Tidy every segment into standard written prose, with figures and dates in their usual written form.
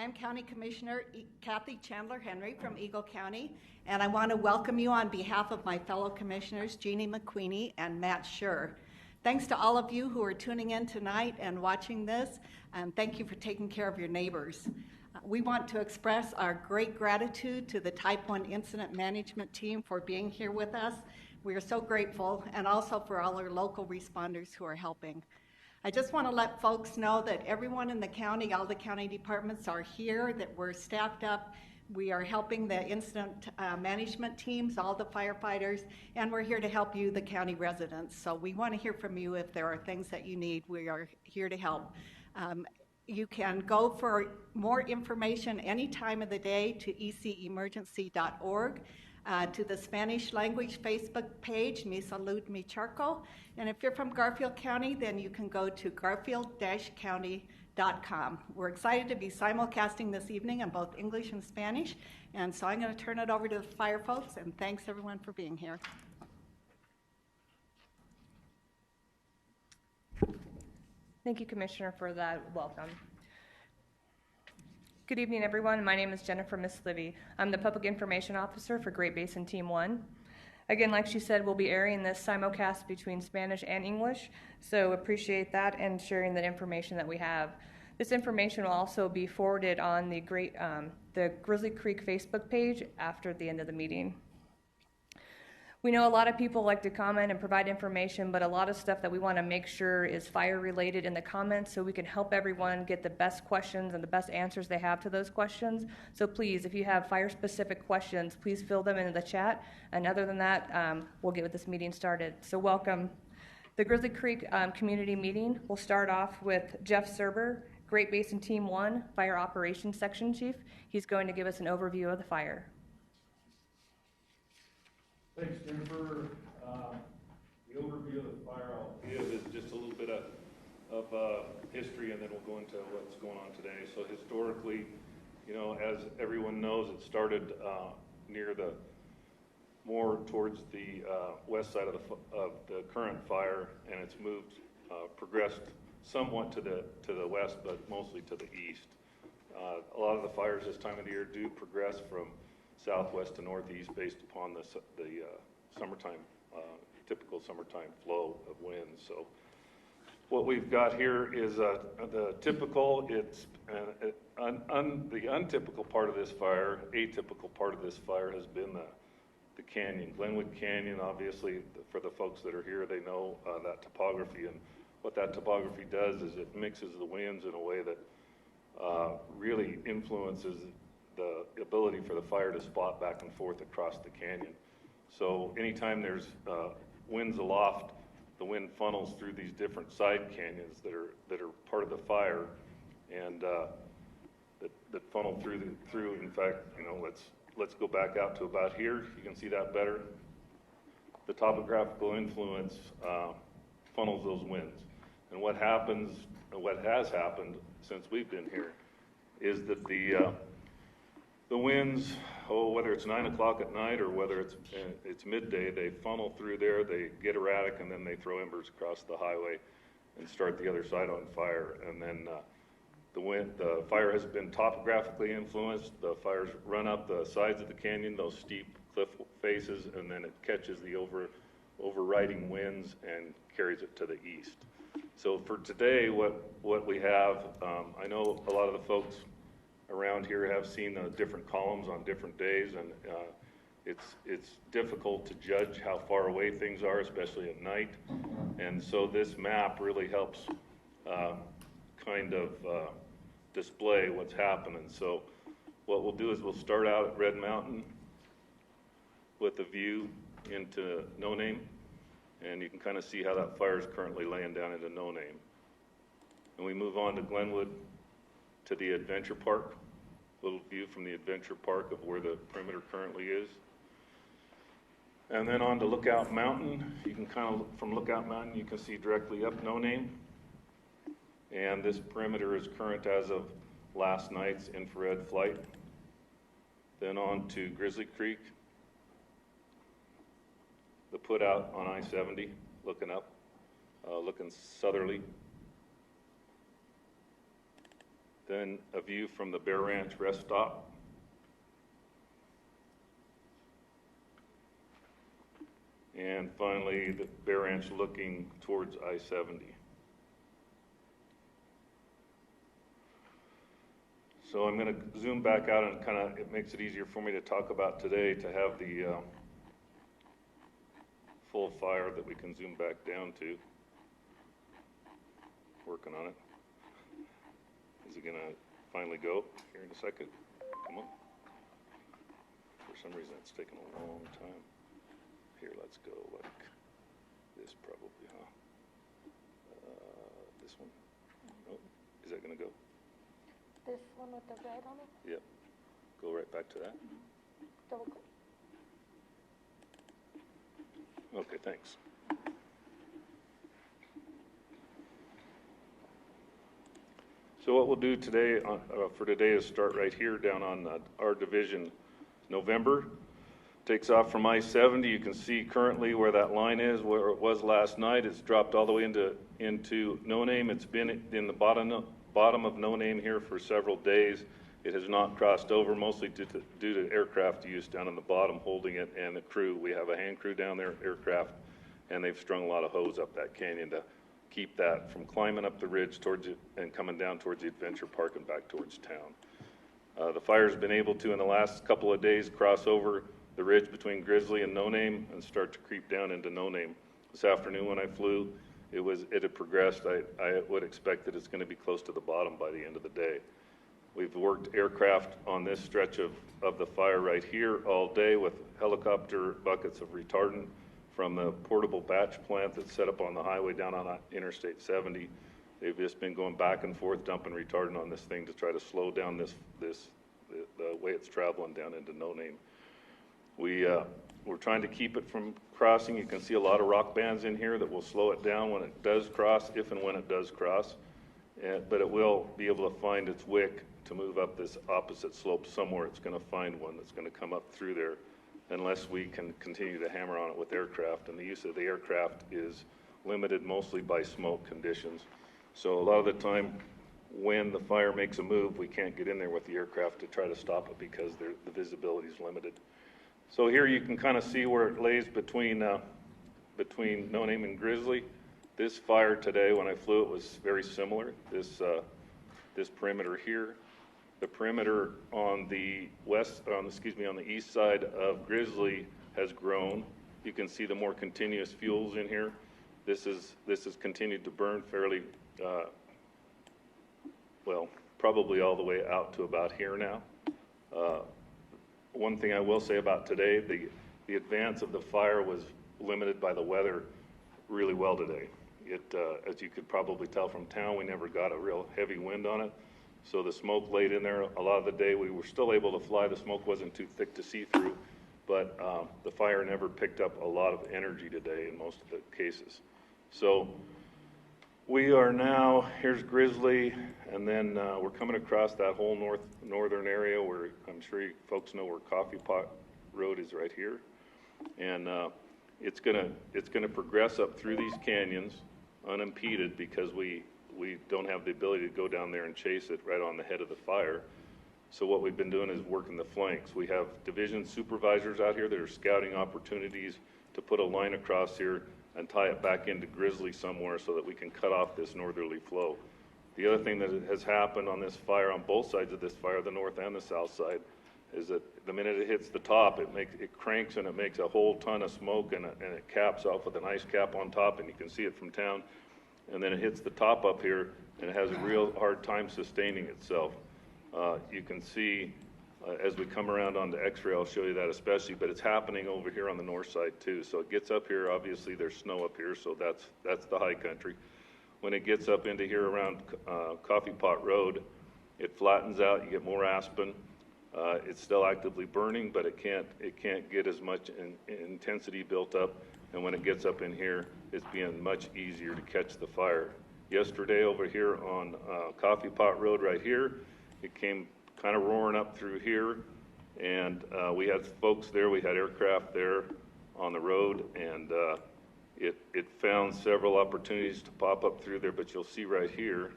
I am County Commissioner Kathy Chandler Henry from Eagle County, and I want to welcome you on behalf of my fellow commissioners, Jeannie McQueenie and Matt Schur. Thanks to all of you who are tuning in tonight and watching this, and thank you for taking care of your neighbors. We want to express our great gratitude to the Type 1 Incident Management Team for being here with us. We are so grateful, and also for all our local responders who are helping. I just want to let folks know that everyone in the county, all the county departments are here, that we're staffed up. We are helping the incident management teams, all the firefighters, and we're here to help you, the county residents. So we want to hear from you if there are things that you need. We are here to help. You can go for more information any time of the day to ecemergency.org. To the Spanish language Facebook page, Mi Salud Mi Charco. And if you're from Garfield County, then you can go to garfield-county.com. We're excited to be simulcasting this evening in both English and Spanish. And so I'm going to turn it over to the fire folks, and thanks everyone for being here. Thank you, Commissioner, for that welcome. Good evening, everyone. My name is Jennifer Mislivy. I'm the Public Information Officer for Great Basin Team 1. Again, like she said, we'll be airing this simulcast between Spanish and English, so appreciate that and sharing that information that we have. This information will also be forwarded on the Grizzly Creek Facebook page after the end of the meeting. We know a lot of people like to comment and provide information, but a lot of stuff that we want to make sure is fire related in the comments so we can help everyone get the best questions and the best answers they have to those questions. So please, if you have fire specific questions, please fill them into the chat. And other than that, we'll get this meeting started. So welcome. The Grizzly Creek community meeting will start off with Jeff Serber, Great Basin Team 1, Fire Operations Section Chief. He's going to give us an overview of the fire. Thanks, Jennifer. The overview of the fire I'll give is just a little bit of history, and then we'll go into what's going on today. So historically, you know, as everyone knows, it started near more towards the west side of the current fire, and it's progressed somewhat to the west, but mostly to the east. A lot of the fires this time of the year do progress from southwest to northeast based upon the summertime, typical summertime flow of winds. So what we've got here is the typical, the untypical part of this fire, atypical part of this fire has been the canyon. Glenwood Canyon, obviously, for the folks that are here, they know that topography, and what that topography does is it mixes the winds in a way that really influences the ability for the fire to spot back and forth across the canyon. So anytime there's winds aloft, the wind funnels through these different side canyons that are part of the fire, and that funnel through. In fact, you know, let's go back out to about here. You can see that better. The topographical influence funnels those winds, and what has happened since we've been here is that the winds, whether it's 9 o'clock at night or whether it's midday, they funnel through there, they get erratic, and then they throw embers across the highway and start the other side on fire. And then the fire has been topographically influenced. The fires run up the sides of the canyon, those steep cliff faces, and then it catches the overriding winds and carries it to the east. So for today, what we have, I know a lot of the folks around here have seen different columns on different days, and it's difficult to judge how far away things are, especially at night. And so this map really helps kind of display what's happening. So what we'll do is we'll start out at Red Mountain with a view into No Name, and you can kind of see how that fire is currently laying down into No Name. And we move on to Glenwood to the Adventure Park, a little view from the Adventure Park of where the perimeter currently is. And then on to Lookout Mountain. You can kind of, from Lookout Mountain, you can see directly up No Name. And this perimeter is current as of last night's infrared flight. Then on to Grizzly Creek, the put out on I-70, looking up, looking southerly. then a view from the Bear Ranch rest stop. And finally, the Bear Ranch looking towards I-70. So I'm going to zoom back out and kind of, it makes it easier for me to talk about today to have the full fire that we can zoom back down to. Working on it. Is it going to finally go here in a second? Come on. For some reason it's taking a long time. Here, let's go like this probably, huh? This one? Oh, is that going to go? This one with the red on it? Yep. Go right back to that. Double click. Okay, thanks. So what we'll do today, for today, is start right here down on our division. November takes off from I-70. You can see currently where that line is, where it was last night. It's dropped all the way into No Name. It's been in the bottom of No Name here for several days. It has not crossed over, mostly due to aircraft use down in the bottom holding it, and the crew. We have a hand crew down there, aircraft, and they've strung a lot of hose up that canyon to keep that from climbing up the ridge towards it and coming down towards the adventure park and back towards town. The fire's been able to, in the last couple of days, cross over the ridge between Grizzly and No Name and start to creep down into No Name. This afternoon when I flew, it had progressed. I would expect that it's going to be close to the bottom by the end of the day. We've worked aircraft on this stretch of the fire right here all day with helicopter buckets of retardant from the portable batch plant that's set up on the highway down on Interstate 70. They've just been going back and forth dumping retardant on this thing to try to slow down the way it's traveling down into No Name. We're trying to keep it from crossing. You can see a lot of rock bands in here that will slow it down when it does cross, if and when it does cross. But it will be able to find its wick to move up this opposite slope somewhere. It's going to find one that's going to come up through there unless we can continue to hammer on it with aircraft. And the use of the aircraft is limited mostly by smoke conditions. So a lot of the time when the fire makes a move, we can't get in there with the aircraft to try to stop it because the visibility is limited. So here you can kind of see where it lays between No Name and Grizzly. This fire today, when I flew, it was very similar. This perimeter here, the perimeter on the on the east side of Grizzly has grown. You can see the more continuous fuels in here. This has continued to burn fairly well, probably all the way out to about here now. One thing I will say about today, the advance of the fire was limited by the weather really well today. As you could probably tell from town, we never got a real heavy wind on it. So the smoke laid in there a lot of the day. We were still able to fly. The smoke wasn't too thick to see through, but the fire never picked up a lot of energy today in most of the cases. So we are now, here's Grizzly, and then we're coming across that whole northern area where I'm sure you folks know where Coffee Pot Road is right here. And it's gonna progress up through these canyons unimpeded because we don't have the ability to go down there and chase it right on the head of the fire. So what we've been doing is working the flanks. We have division supervisors out here that are scouting opportunities to put a line across here and tie it back into Grizzly somewhere so that we can cut off this northerly flow. The other thing that has happened on this fire, on both sides of this fire, the north and the south side, is that the minute it hits the top, it cranks and it makes a whole ton of smoke, and it caps off with an ice cap on top, and you can see it from town. And then it hits the top up here, and it has a real hard time sustaining itself. You can see as we come around onto X-ray, I'll show you that especially, but it's happening over here on the north side too. So it gets up here, obviously there's snow up here, so that's the high country. When it gets up into here around Coffee Pot Road, it flattens out, you get more aspen. It's still actively burning, but it can't get as much intensity built up. And when it gets up in here, it's being much easier to catch the fire. Yesterday over here on Coffee Pot Road right here, it came kind of roaring up through here, and we had folks there, we had aircraft there on the road, and it found several opportunities to pop up through there, but you'll see right here,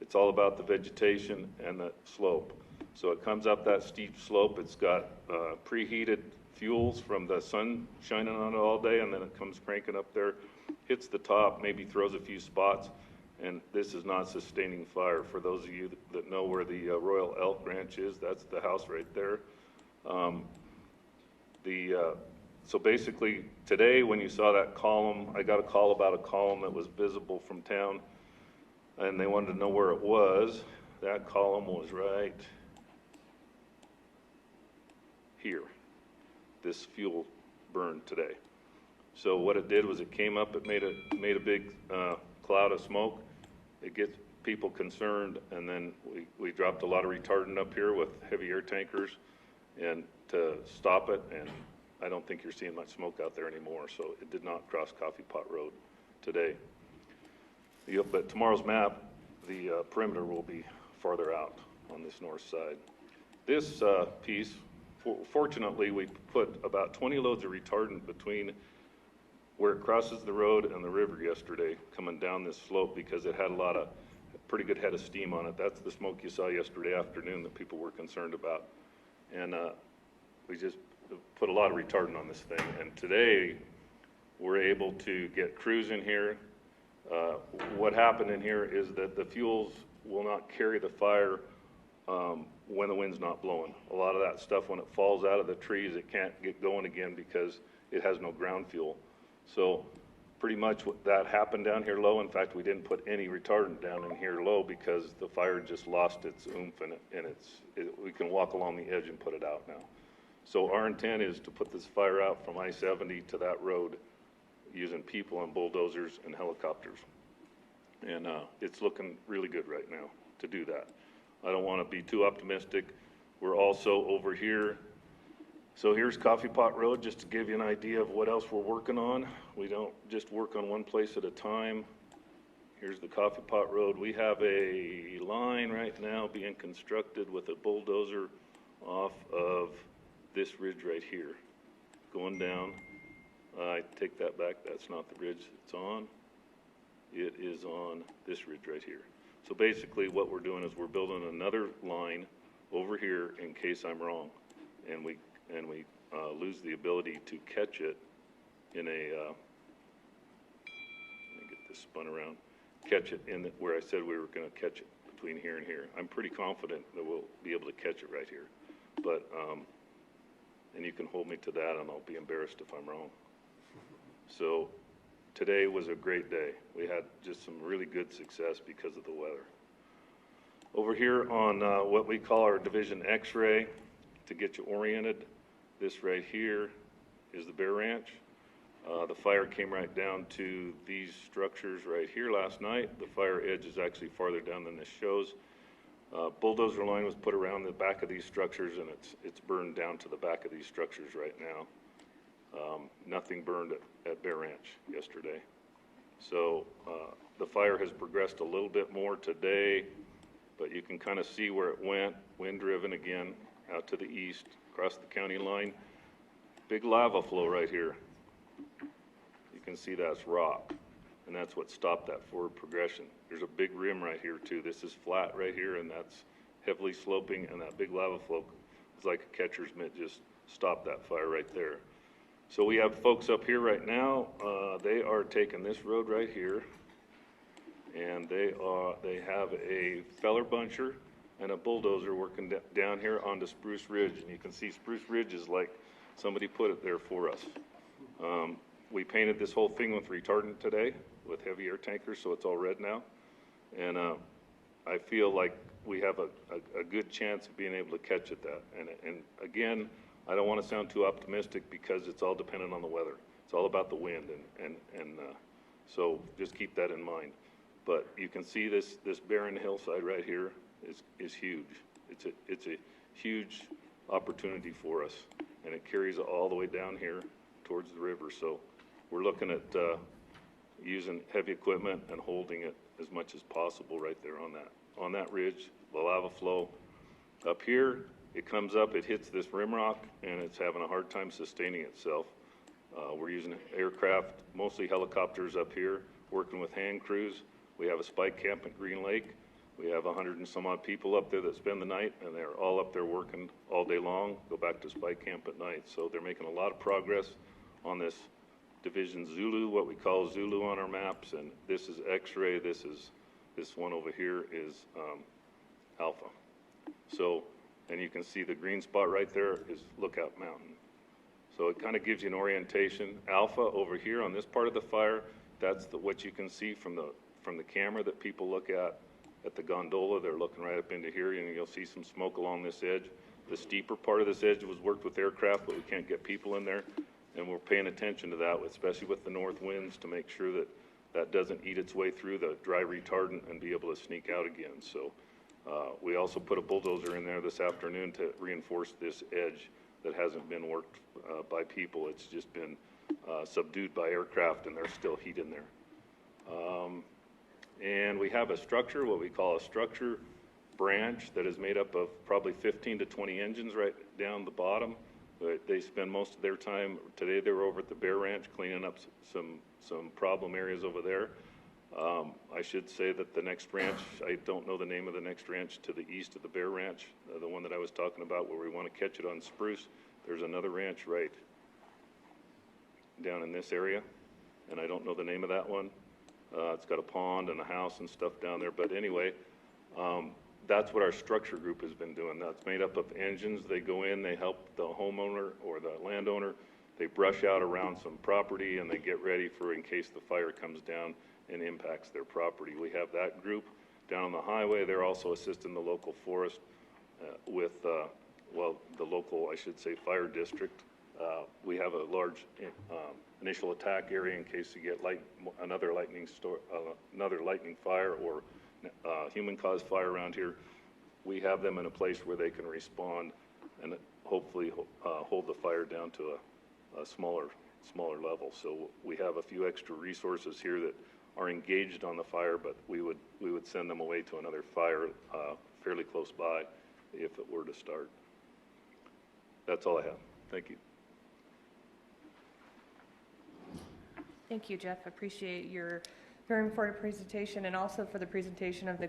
It's all about the vegetation and the slope. So it comes up that steep slope. It's got preheated fuels from the sun shining on it all day, and then it comes cranking up there, hits the top, maybe throws a few spots, and this is not sustaining fire. For those of you that know where the Royal Elk Ranch is, that's the house right there. So basically, today when you saw that column, I got a call about a column that was visible from town, and they wanted to know where it was. That column was right here. This fuel burned today. So what it did was it came up, it made a big cloud of smoke. It gets people concerned, and then we dropped a lot of retardant up here with heavy air tankers and to stop it, and I don't think you're seeing much smoke out there anymore, so it did not cross Coffee Pot Road today. But tomorrow's map, the perimeter will be farther out on this north side. This piece, fortunately, we put about 20 loads of retardant between where it crosses the road and the river yesterday, coming down this slope, because it had a pretty good head of steam on it. That's the smoke you saw yesterday afternoon that people were concerned about. And we just put a lot of retardant on this thing. And today, we're able to get crews in here. What happened in here is that the fuels will not carry the fire when the wind's not blowing. A lot of that stuff, when it falls out of the trees, it can't get going again because it has no ground fuel. So pretty much what that happened down here low. In fact, we didn't put any retardant down in here low because the fire just lost its oomph, and we can walk along the edge and put it out now. So our intent is to put this fire out from I-70 to that road using people and bulldozers and helicopters. And it's looking really good right now to do that. I don't want to be too optimistic. We're also over here. So here's Coffee Pot Road, just to give you an idea of what else we're working on. We don't just work on one place at a time. Here's the Coffee Pot Road. We have a line right now being constructed with a bulldozer off of this ridge right here, going down. I take that back. That's not the ridge it's on. It is on this ridge right here. So basically what we're doing is we're building another line over here in case I'm wrong, and we lose the ability to catch it in a, let me get this spun around, catch it in where I said we were going to catch it between here and here. I'm pretty confident that we'll be able to catch it right here. But, and you can hold me to that and I'll be embarrassed if I'm wrong. So today was a great day. We had just some really good success because of the weather. Over here on what we call our Division X-ray, to get you oriented, this right here is the Bear Ranch. The fire came right down to these structures right here last night. The fire edge is actually farther down than this shows. Bulldozer line was put around the back of these structures, and it's burned down to the back of these structures right now. Nothing burned at Bear Ranch yesterday. So the fire has progressed a little bit more today, but you can kind of see where it went, wind driven again out to the east, across the county line. Big lava flow right here. You can see that's rock, and that's what stopped that forward progression. There's a big rim right here too. This is flat right here, and that's heavily sloping, and that big lava flow is like a catcher's mitt, just stopped that fire right there. So we have folks up here right now. They are taking this road right here, and they have a feller buncher and a bulldozer working down here onto Spruce Ridge, and you can see Spruce Ridge is like somebody put it there for us. We painted this whole thing with retardant today with heavy air tankers, so it's all red now, and I feel like we have a good chance of being able to catch it that. And again, I don't want to sound too optimistic because it's all dependent on the weather. It's all about the wind, and so just keep that in mind. But you can see this barren hillside right here is huge. It's a huge opportunity for us, and it carries all the way down here towards the river. So we're looking at using heavy equipment and holding it as much as possible right there on that ridge. The lava flow up here, it comes up, it hits this rim rock, and it's having a hard time sustaining itself. We're using aircraft, mostly helicopters up here, working with hand crews. We have a spike camp at Green Lake. We have 100 and some odd people up there that spend the night, and they're all up there working all day long, go back to spike camp at night. So they're making a lot of progress on this Division Zulu, what we call Zulu on our maps, and this is X-ray, this one over here is Alpha. So, and you can see the green spot right there is Lookout Mountain. So it kind of gives you an orientation. Alpha over here on this part of the fire, that's what you can see from the camera that people look at the gondola. They're looking right up into here, and you'll see some smoke along this edge. The steeper part of this edge was worked with aircraft, but we can't get people in there. And we're paying attention to that, especially with the north winds, to make sure that that doesn't eat its way through the dry retardant and be able to sneak out again. So we also put a bulldozer in there this afternoon to reinforce this edge that hasn't been worked by people. It's just been subdued by aircraft, and there's still heat in there. And we have a structure, what we call a structure branch, that is made up of probably 15 to 20 engines right down the bottom. They spend most of their time, today they were over at the Bear Ranch cleaning up some problem areas over there. I should say that the next ranch, I don't know the name of the next ranch to the east of the Bear Ranch, the one that I was talking about where we want to catch it on Spruce. There's another ranch right down in this area, and I don't know the name of that one. It's got a pond and a house and stuff down there, but anyway, that's what our structure group has been doing. That's made up of engines. They go in, they help the homeowner or the landowner. They brush out around some property, and they get ready for in case the fire comes down and impacts their property. We have that group down on the highway. They're also assisting the local forest with, well, the local, I should say, fire district. We have a large initial attack area in case you get another lightning fire or human-caused fire around here. We have them in a place where they can respond and hopefully hold the fire down to a smaller level. So we have a few extra resources here that are engaged on the fire, but we would send them away to another fire fairly close by if it were to start. That's all I have. Thank you. Thank you, Jeff. Appreciate your very important presentation, and also for the presentation of the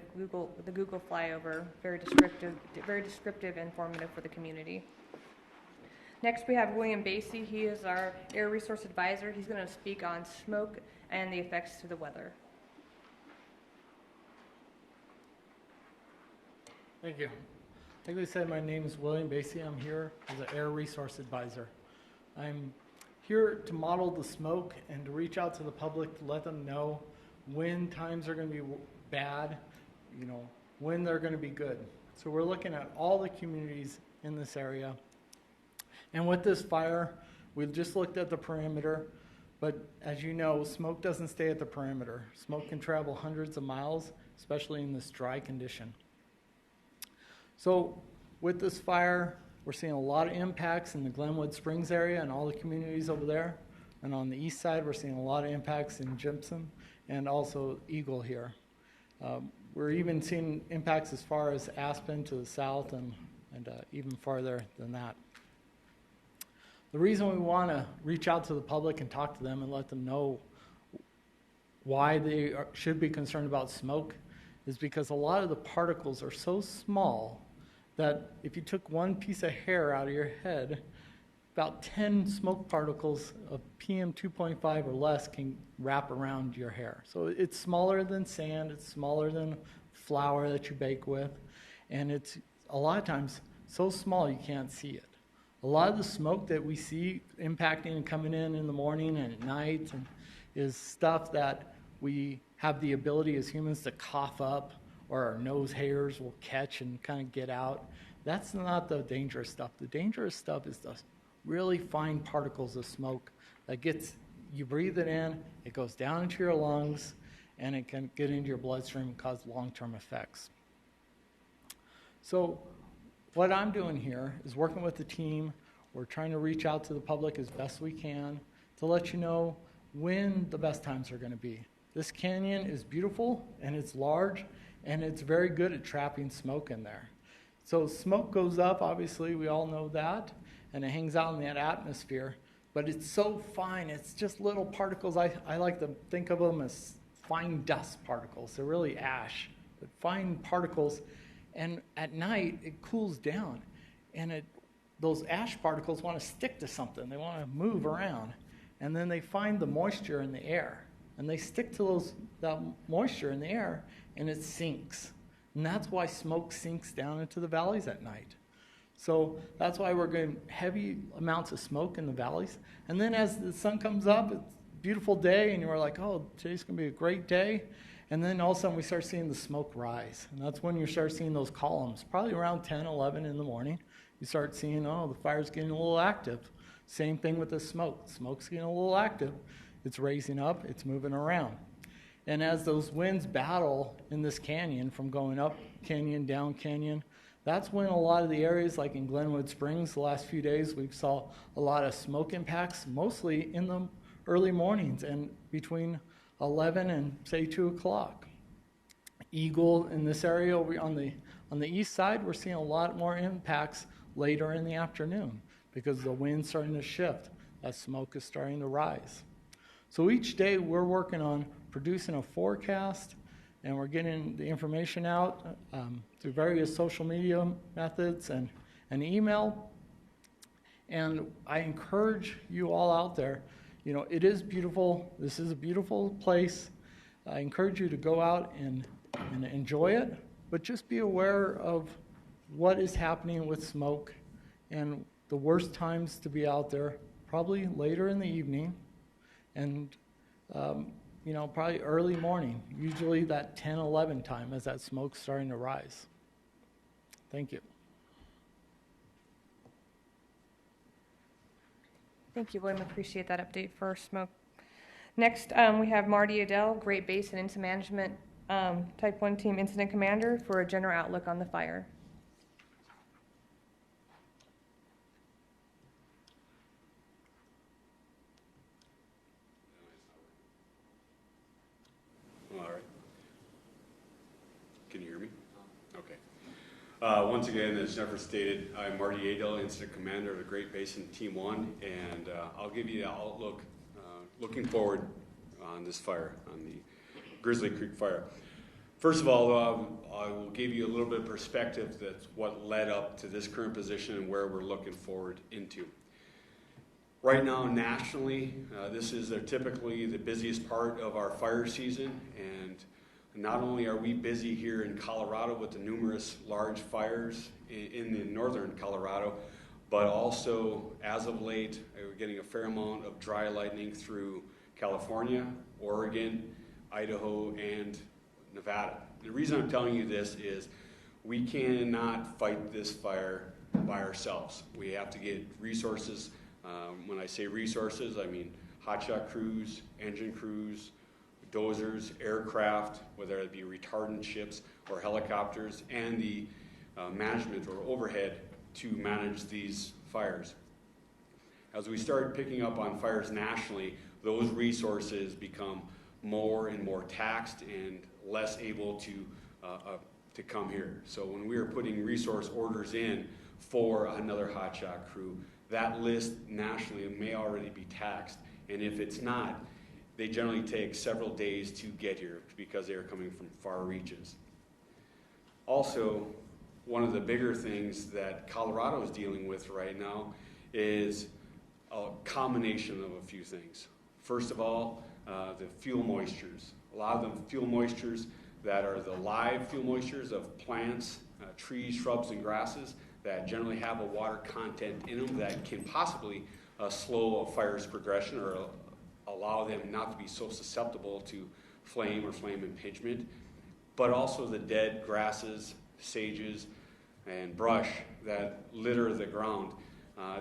Google flyover. Very descriptive and informative for the community. Next, we have William Basie. He is our Air Resource Advisor. He's going to speak on smoke and the effects to the weather. Thank you. Like we said, my name is William Basie. I'm here as an Air Resource Advisor. I'm here to model the smoke and to reach out to the public to let them know when times are going to be bad, when they're going to be good. So we're looking at all the communities in this area. And with this fire, we've just looked at the perimeter, but as you know, smoke doesn't stay at the perimeter. Smoke can travel hundreds of miles, especially in this dry condition. So with this fire, we're seeing a lot of impacts in the Glenwood Springs area and all the communities over there. And on the east side, we're seeing a lot of impacts in Gypsum and also Eagle here. We're even seeing impacts as far as Aspen to the south and even farther than that. The reason we want to reach out to the public and talk to them and let them know why they should be concerned about smoke is because a lot of the particles are so small that if you took one piece of hair out of your head, about 10 smoke particles of PM 2.5 or less can wrap around your hair. So it's smaller than sand, it's smaller than flour that you bake with, and it's a lot of times so small you can't see it. A lot of the smoke that we see impacting and coming in the morning and at night is stuff that we have the ability as humans to cough up, or our nose hairs will catch and kind of get out. That's not the dangerous stuff. The dangerous stuff is the really fine particles of smoke that you breathe it in, it goes down into your lungs, and it can get into your bloodstream and cause long-term effects. So what I'm doing here is working with the team. We're trying to reach out to the public as best we can to let you know when the best times are going to be. This canyon is beautiful, and it's large, and it's very good at trapping smoke in there. So smoke goes up, obviously, we all know that, and it hangs out in that atmosphere, but it's so fine, it's just little particles. I like to think of them as fine dust particles. They're really ash but fine particles. And at night, it cools down, and those ash particles want to stick to something. They want to move around, and then they find the moisture in the air, and they stick to that moisture in the air, and it sinks. And that's why smoke sinks down into the valleys at night. So that's why we're getting heavy amounts of smoke in the valleys. And then as the sun comes up, it's a beautiful day, and you're like, oh, today's going to be a great day. And then all of a sudden we start seeing the smoke rise. And that's when you start seeing those columns, probably around 10, 11 in the morning. You start seeing, oh, the fire's getting a little active. Same thing with the smoke. Smoke's getting a little active. It's raising up. It's moving around. And as those winds battle in this canyon, from going up canyon, down canyon, that's when a lot of the areas, like in Glenwood Springs, the last few days, we saw a lot of smoke impacts, mostly in the early mornings and between 11 and, say, 2 o'clock. Eagle, in this area on the east side, we're seeing a lot more impacts later in the afternoon because the wind's starting to shift as smoke is starting to rise. So each day we're working on producing a forecast, and we're getting the information out through various social media methods and email. And I encourage you all out there, it is beautiful. This is a beautiful place. I encourage you to go out and enjoy it, but just be aware of what is happening with smoke, and the worst times to be out there, probably later in the evening, and probably early morning, usually that 10, 11 time as that smoke's starting to rise. Thank you. Thank you, William. Appreciate that update for smoke. Next, we have Marty Adele, Great Basin Incident Management Type 1 Team Incident Commander, for a general outlook on the fire. All right. Can you hear me? Okay. Once again, as Jennifer stated, I'm Marty Adele, Incident Commander of the Great Basin Team 1, and I'll give you the outlook looking forward on this fire, on the Grizzly Creek Fire. First of all, I will give you a little bit of perspective that's what led up to this current position and where we're looking forward into. Right now, nationally, this is typically the busiest part of our fire season, and not only are we busy here in Colorado with the numerous large fires in the northern Colorado, but also, as of late, we're getting a fair amount of dry lightning through California, Oregon, Idaho, and Nevada. The reason I'm telling you this is we cannot fight this fire by ourselves. We have to get resources. When I say resources, I mean hotshot crews, engine crews, dozers, aircraft, whether it be retardant ships or helicopters, and the management or overhead to manage these fires. As we start picking up on fires nationally, those resources become more and more taxed and less able to come here. So when we are putting resource orders in for another hotshot crew, that list nationally may already be taxed. And if it's not, they generally take several days to get here because they are coming from far reaches. Also, one of the bigger things that Colorado is dealing with right now is a combination of a few things. First of all, the fuel moistures. A lot of the fuel moistures that are the live fuel moistures of plants, trees, shrubs, and grasses that generally have a water content in them that can possibly slow a fire's progression or allow them not to be so susceptible to flame or flame impingement, but also the dead grasses, sages, and brush that litter the ground.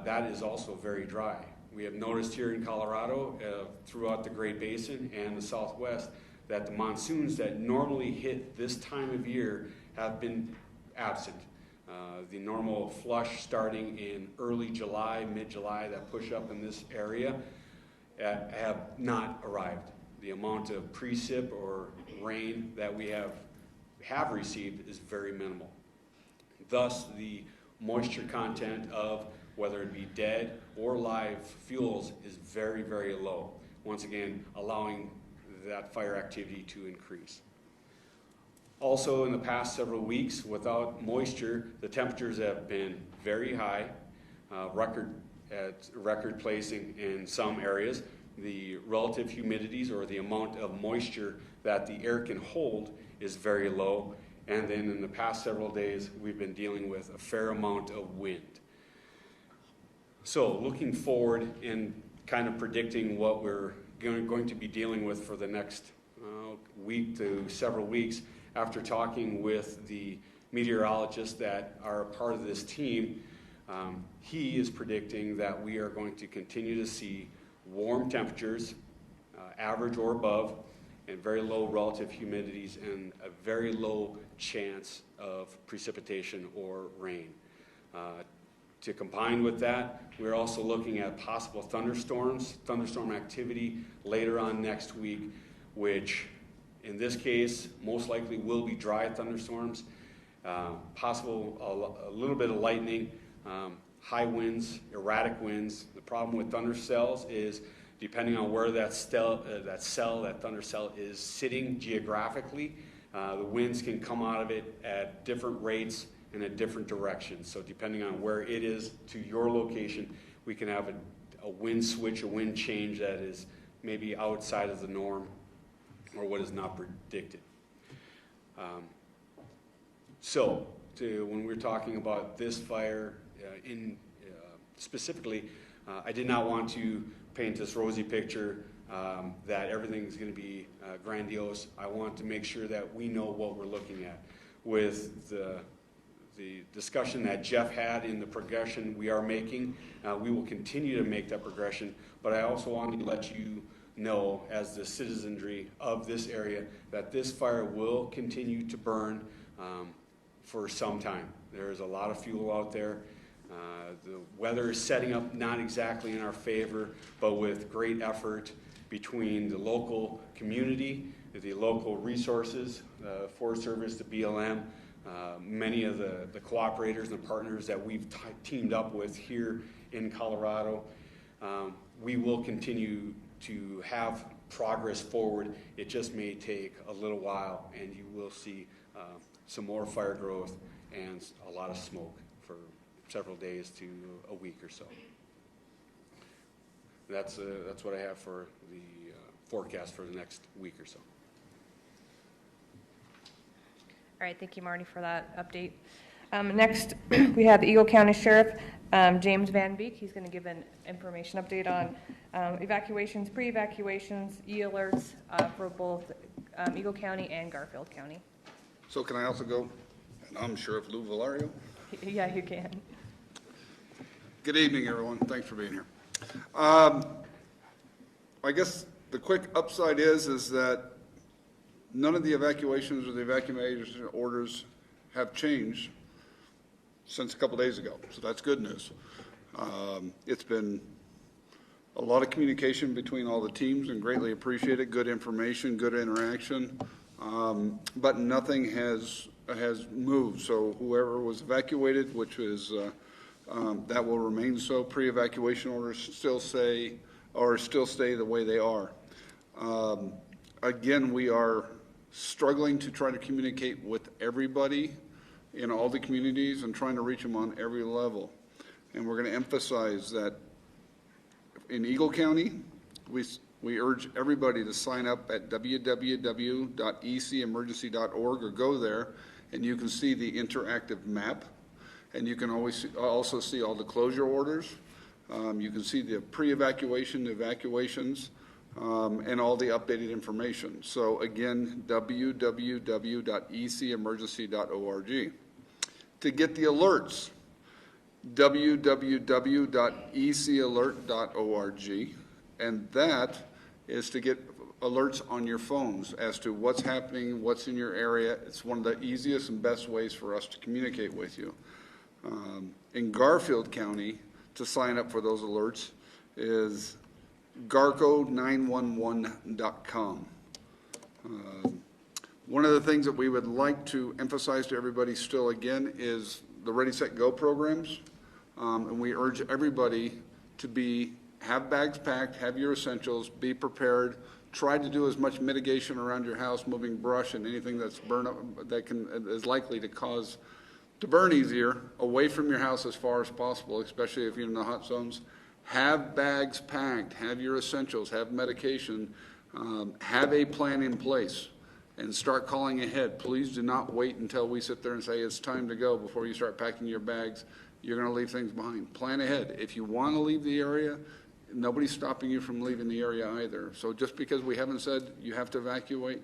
That is also very dry. We have noticed here in Colorado, throughout the Great Basin and the Southwest, that the monsoons that normally hit this time of year have been absent. The normal flush starting in early July, mid-July, that push up in this area have not arrived. The amount of precip or rain that we have received is very minimal. Thus, the moisture content of whether it be dead or live fuels is very, very low. Once again, allowing that fire activity to increase. Also, in the past several weeks, without moisture, the temperatures have been very high, record placing in some areas. The relative humidities, or the amount of moisture that the air can hold, is very low. And then in the past several days, we've been dealing with a fair amount of wind. So looking forward and kind of predicting what we're going to be dealing with for the next week to several weeks, after talking with the meteorologists that are a part of this team, he is predicting that we are going to continue to see warm temperatures, average or above, and very low relative humidities, and a very low chance of precipitation or rain. To combine with that, we're also looking at possible thunderstorm activity later on next week, which in this case most likely will be dry thunderstorms, possible a little bit of lightning, high winds, erratic winds. The problem with thunder cells is, depending on where that thunder cell is sitting geographically, the winds can come out of it at different rates and at different directions. So depending on where it is to your location, we can have a wind switch, a wind change that is maybe outside of the norm or what is not predicted. When we're talking about this fire specifically, I did not want to paint this rosy picture that everything's going to be grandiose. I want to make sure that we know what we're looking at. With the discussion that Jeff had in the progression we are making, we will continue to make that progression, but I also want to let you know, as the citizenry of this area, that this fire will continue to burn for some time. There is a lot of fuel out there. The weather is setting up not exactly in our favor, but with great effort between the local community, the local resources, Forest Service, the BLM, many of the cooperators and the partners that we've teamed up with here in Colorado. We will continue to have progress forward. It just may take a little while, and you will see some more fire growth and a lot of smoke for several days to a week or so. That's what I have for the forecast for the next week or so. All right, thank you, Marty, for that update. Next, we have Eagle County Sheriff James Van Beek. He's going to give an information update on evacuations, pre-evacuations, e-alerts for both Eagle County and Garfield County. So can I also go? And I'm Sheriff Lou Valario. Yeah, you can. Good evening, everyone. Thanks for being here. I guess the quick upside is that none of the evacuations or the evacuation orders have changed since a couple days ago, so that's good news. It's been a lot of communication between all the teams and greatly appreciated, good information, good interaction, but nothing has moved. So whoever was evacuated, which is that will remain so. Pre-evacuation orders still stay the way they are. Again, we are struggling to try to communicate with everybody in all the communities and trying to reach them on every level. And we're going to emphasize that in Eagle County, we urge everybody to sign up at www.ecemergency.org, or go there and you can see the interactive map, and you can also see all the closure orders. You can see the pre-evacuation, the evacuations, and all the updated information. So again, www.ecemergency.org. To get the alerts, www.ecalert.org, and that is to get alerts on your phones as to what's happening, what's in your area. It's one of the easiest and best ways for us to communicate with you. In Garfield County, to sign up for those alerts is garco911.com. One of the things that we would like to emphasize to everybody still again is the Ready, Set, Go programs. And we urge everybody to have bags packed, have your essentials, be prepared try to do as much mitigation around your house, moving brush and anything that's is likely to cause to burn easier away from your house as far as possible, especially if you're in the hot zones. Have bags packed, have your essentials, have medication, have a plan in place, and start calling ahead. Please do not wait until we sit there and say it's time to go before you start packing your bags. You're going to leave things behind. Plan ahead. If you want to leave the area, nobody's stopping you from leaving the area either. So just because we haven't said you have to evacuate,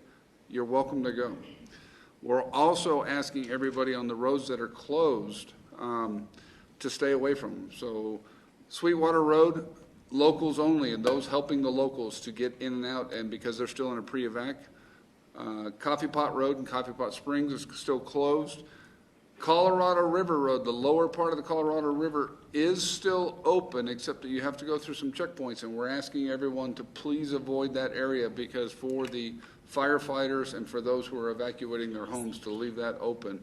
you're welcome to go. We're also asking everybody on the roads that are closed to stay away from them. So Sweetwater Road, locals only, and those helping the locals to get in and out, and because they're still in a pre-evac. Coffee Pot Road and Coffee Pot Springs is still closed. Colorado River Road, the lower part of the Colorado River, is still open, except that you have to go through some checkpoints, and we're asking everyone to please avoid that area, because for the firefighters and for those who are evacuating their homes, to leave that open.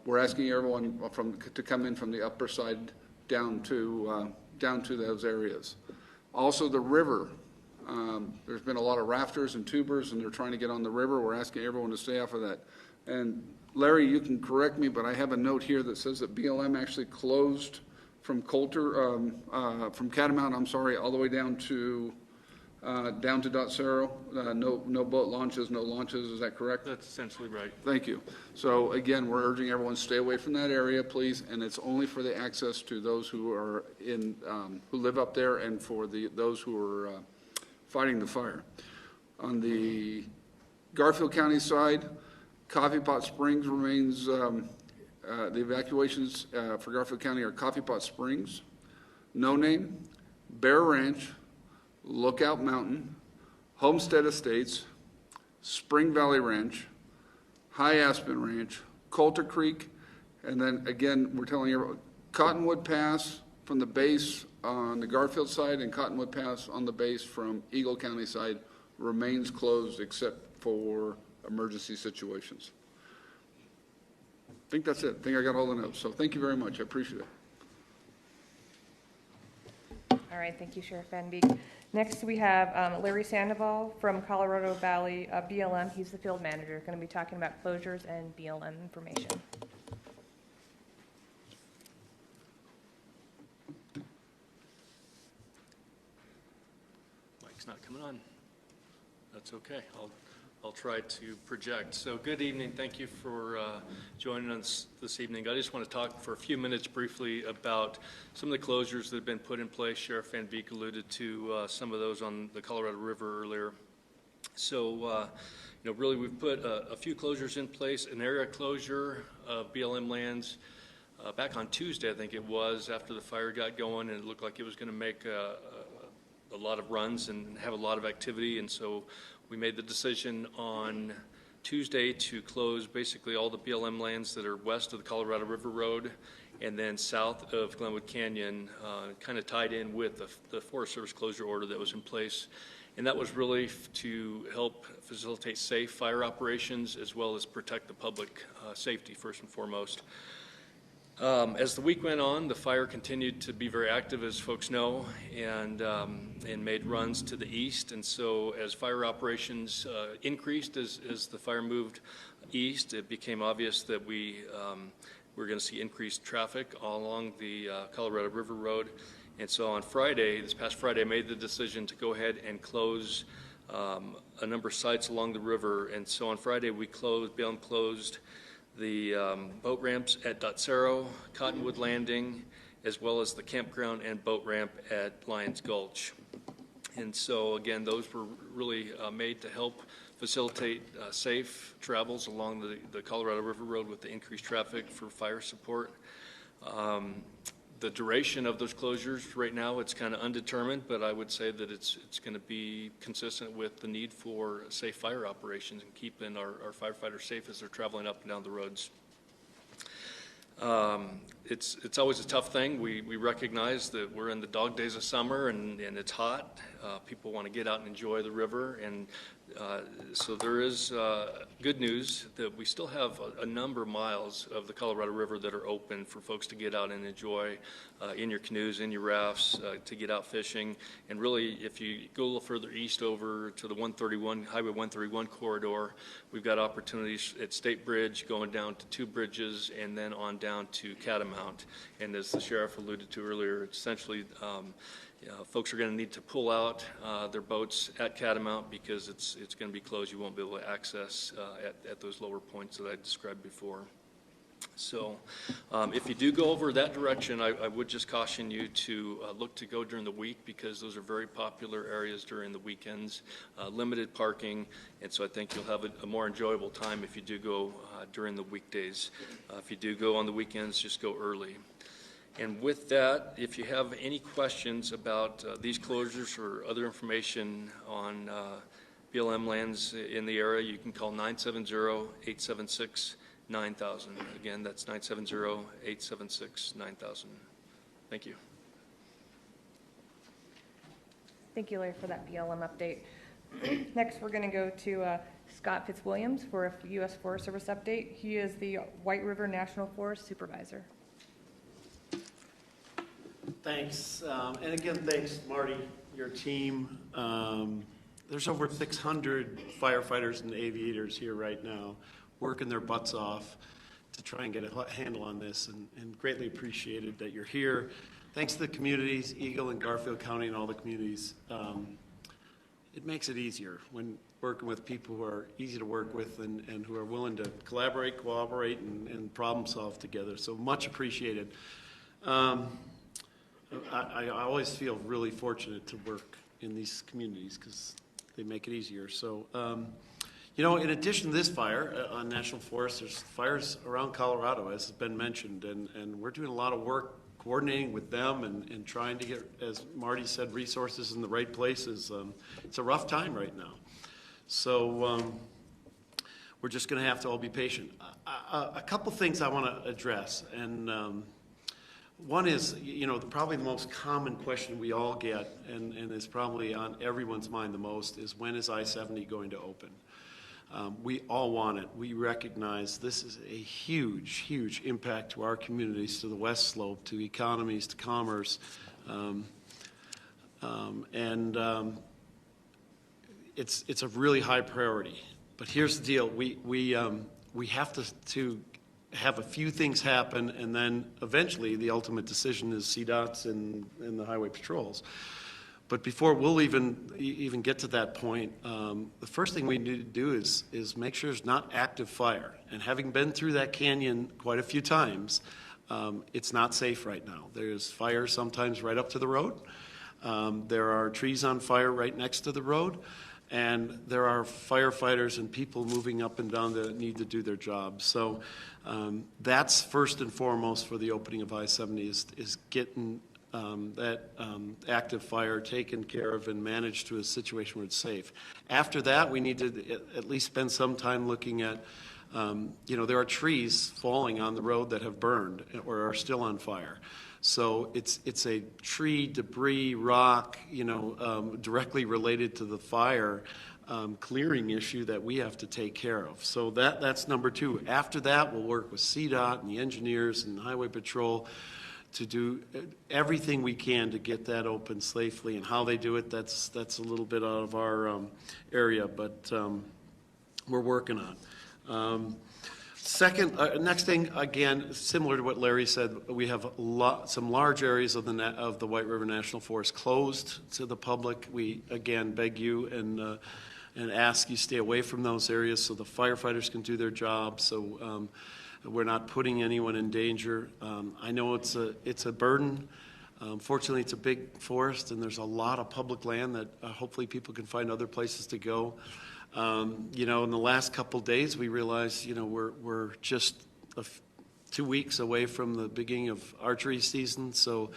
We're asking everyone to come in from the upper side down to those areas. Also, the river. There's been a lot of rafters and tubers, and they're trying to get on the river. We're asking everyone to stay off of that. And Larry, you can correct me, but I have a note here that says that BLM actually closed from from Catamount, all the way down to Dotsero. No boat launches, no launches. Is that correct? That's essentially right. Thank you. So again, we're urging everyone to stay away from that area, please, and it's only for the access to those who are who live up there, and for those who are fighting the fire. On the Garfield County side, Coffee Pot Springs remains, the evacuations for Garfield County are Coffee Pot Springs, No Name, Bear Ranch, Lookout Mountain, Homestead Estates, Spring Valley Ranch, High Aspen Ranch, Coulter Creek, and then again, we're telling you, Cottonwood Pass from the base on the Garfield side, and Cottonwood Pass on the base from Eagle County side remains closed except for emergency situations. I think that's it. I think I got all the notes. So thank you very much. I appreciate it. All right, thank you, Sheriff Van Beek. Next, we have Larry Sandoval from Colorado Valley BLM. He's the field manager, going to be talking about closures and BLM information. Mike's not coming on. That's okay. I'll try to project. So good evening. Thank you for joining us this evening. I just want to talk for a few minutes briefly about some of the closures that have been put in place. Sheriff Van Beek alluded to some of those on the Colorado River earlier. So, really we've put a few closures in place, an area closure of BLM lands back on Tuesday, I think it was, after the fire got going, and it looked like it was going to make a lot of runs and have a lot of activity, and so we made the decision on Tuesday to close basically all the BLM lands that are west of the Colorado River Road and then south of Glenwood Canyon, kind of tied in with the Forest Service closure order that was in place. And that was really to help facilitate safe fire operations as well as protect the public safety first and foremost. As the week went on, the fire continued to be very active, as folks know, and made runs to the east. And so as fire operations increased, as the fire moved east, it became obvious that we were going to see increased traffic all along the Colorado River Road. And so on Friday, this past Friday, I made the decision to go ahead and close a number of sites along the river. And so on Friday, BLM closed the boat ramps at Dotsero, Cottonwood Landing, as well as the campground and boat ramp at Lions Gulch. And so again, those were really made to help facilitate safe travels along the Colorado River Road with the increased traffic for fire support. The duration of those closures right now, it's kind of undetermined, but I would say that it's going to be consistent with the need for safe fire operations and keeping our firefighters safe as they're traveling up and down the roads. It's always a tough thing. We recognize that we're in the dog days of summer and it's hot. People want to get out and enjoy the river, and So there is good news that we still have a number of miles of the Colorado River that are open for folks to get out and enjoy in your canoes, in your rafts, to get out fishing. And really, if you go a little further east over to the Highway 131 corridor, we've got opportunities at State Bridge going down to 2 bridges and then on down to Catamount. And as the sheriff alluded to earlier, it's essentially folks are going to need to pull out their boats at Catamount because it's going to be closed. You won't be able to access at those lower points that I described before. So if you do go over that direction, I would just caution you to look to go during the week because those are very popular areas during the weekends, limited parking, and so I think you'll have a more enjoyable time if you do go during the weekdays. If you do go on the weekends, just go early. And with that, if you have any questions about these closures or other information on BLM lands in the area, you can call 970-876-9000. Again, that's 970-876-9000. Thank you. Thank you, Larry, for that BLM update. Next, we're going to go to Scott Fitzwilliams for a U.S. Forest Service update. He is the White River National Forest Supervisor. Thanks. And again, thanks, Marty, your team. There's over 600 firefighters and aviators here right now working their butts off to try and get a handle on this, and greatly appreciated that you're here. Thanks to the communities, Eagle and Garfield County and all the communities. It makes it easier when working with people who are easy to work with and who are willing to collaborate, cooperate, and problem solve together. So much appreciated. I always feel really fortunate to work in these communities because they make it easier. So, in addition to this fire on National Forest, there's fires around Colorado, as has been mentioned, and we're doing a lot of work coordinating with them and trying to get, as Marty said, resources in the right places. It's a rough time right now. So we're just going to have to all be patient. A couple things I want to address, and one is, probably the most common question we all get, and is probably on everyone's mind the most, is when is I-70 going to open? We all want it. We recognize this is a huge, huge impact to our communities, to the West Slope, to economies, to commerce. It's a really high priority. But here's the deal. We have to have a few things happen, and then eventually the ultimate decision is CDOT's and the highway patrols. But before we'll even get to that point, the first thing we need to do is make sure there's not active fire. And having been through that canyon quite a few times, it's not safe right now. There's fire sometimes right up to the road. There are trees on fire right next to the road. And there are firefighters and people moving up and down that need to do their job. So that's first and foremost for the opening of I-70 is getting that active fire taken care of and managed to a situation where it's safe. After that, we need to at least spend some time looking at, there are trees falling on the road that have burned or are still on fire. So it's a tree, debris, rock, directly related to the fire clearing issue that we have to take care of. So that's number two. After that, we'll work with CDOT and the engineers and Highway Patrol to do everything we can to get that open safely. And how they do it, that's a little bit out of our area, but we're working on. Second, next thing, again, similar to what Larry said, we have some large areas of the White River National Forest closed to the public. We, again, beg you and ask you stay away from those areas so the firefighters can do their job, so we're not putting anyone in danger. I know it's a burden. Fortunately, it's a big forest, and there's a lot of public land that hopefully people can find other places to go. In the last couple days, we realized, we're just 2 weeks away from the beginning of archery season. So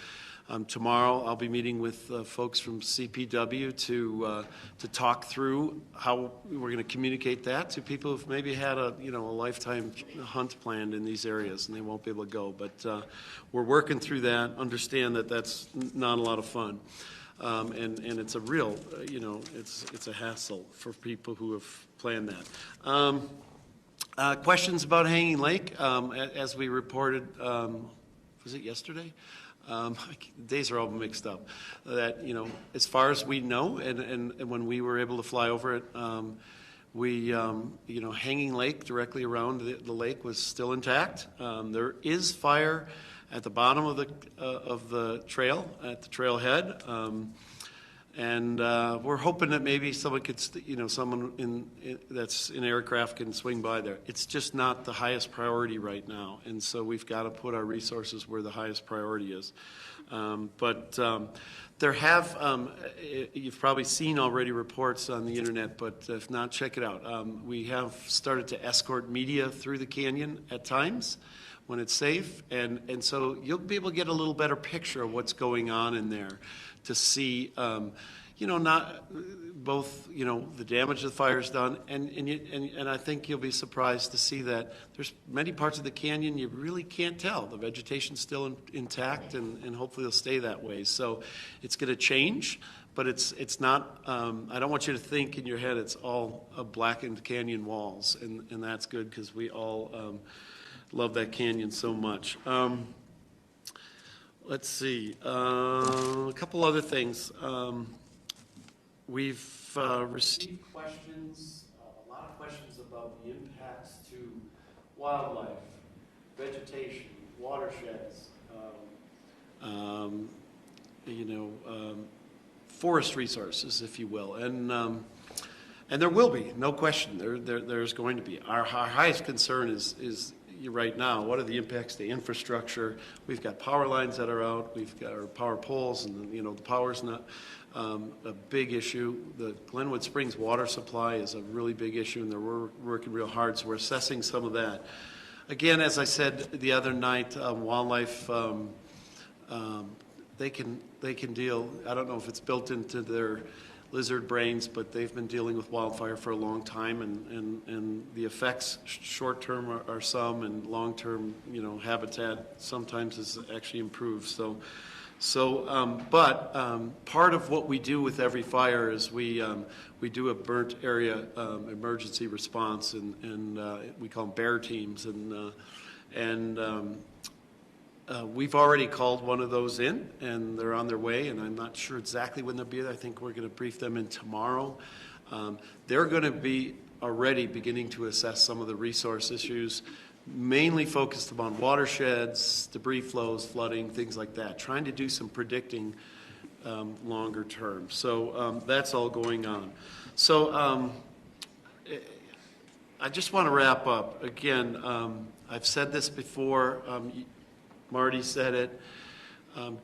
tomorrow, I'll be meeting with folks from CPW to talk through how we're going to communicate that to people who've maybe had a lifetime hunt planned in these areas and they won't be able to go. But we're working through that. Understand that that's not a lot of fun. And it's a real, it's a hassle for people who have planned that. Questions about Hanging Lake? As we reported, was it yesterday? Days are all mixed up. That, as far as we know, and when we were able to fly over it, Hanging Lake directly around the lake was still intact. There is fire at the bottom of the trail, at the trailhead. And we're hoping that maybe someone could, someone that's in aircraft can swing by there. It's just not the highest priority right now, and so we've got to put our resources where the highest priority is. But there have, you've probably seen already reports on the internet, but if not, check it out. We have started to escort media through the canyon at times when it's safe, and so you'll be able to get a little better picture of what's going on in there to see, not both, the damage the fire's done, and I think you'll be surprised to see that there's many parts of the canyon you really can't tell. The vegetation's still intact, and hopefully it'll stay that way. So it's going to change, but it's not, I don't want you to think in your head it's all blackened canyon walls, and that's good because we all love that canyon so much. Let's see, a couple other things. We've received questions, a lot of questions about the impacts to wildlife, vegetation, watersheds, forest resources, if you will, and there will be, no question. There's going to be. Our highest concern is right now, what are the impacts to infrastructure? We've got power lines that are out. We've got our power poles, and the power's not a big issue. The Glenwood Springs water supply is a really big issue, and they're working real hard. So we're assessing some of that. Again, as I said the other night, wildlife, they can deal. I don't know if it's built into their lizard brains, but they've been dealing with wildfire for a long time, and the effects short-term are some, and long-term, habitat sometimes is actually improved. But part of what we do with every fire is we do a burnt area emergency response, and we call them bear teams, and we've already called one of those in, and they're on their way, and I'm not sure exactly when they'll be there. I think we're going to brief them in tomorrow. They're going to be already beginning to assess some of the resource issues, mainly focused upon watersheds, debris flows, flooding, things like that, trying to do some predicting longer term. So that's all going on. So I just want to wrap up. Again, I've said this before. Marty said it.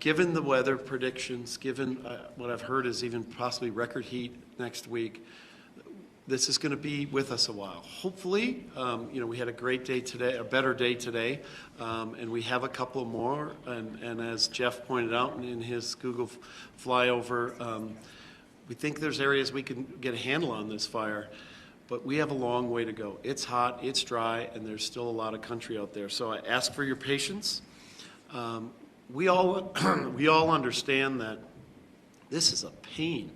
Given the weather predictions, given what I've heard is even possibly record heat next week, this is going to be with us a while. Hopefully, we had a great day today, a better day today, and we have a couple more. And as Jeff pointed out in his Google flyover, we think there's areas we can get a handle on this fire. But we have a long way to go. It's hot, it's dry, and there's still a lot of country out there. So I ask for your patience. We all understand that this is a pain.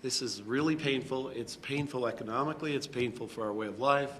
This is really painful. It's painful economically. It's painful for our way of life.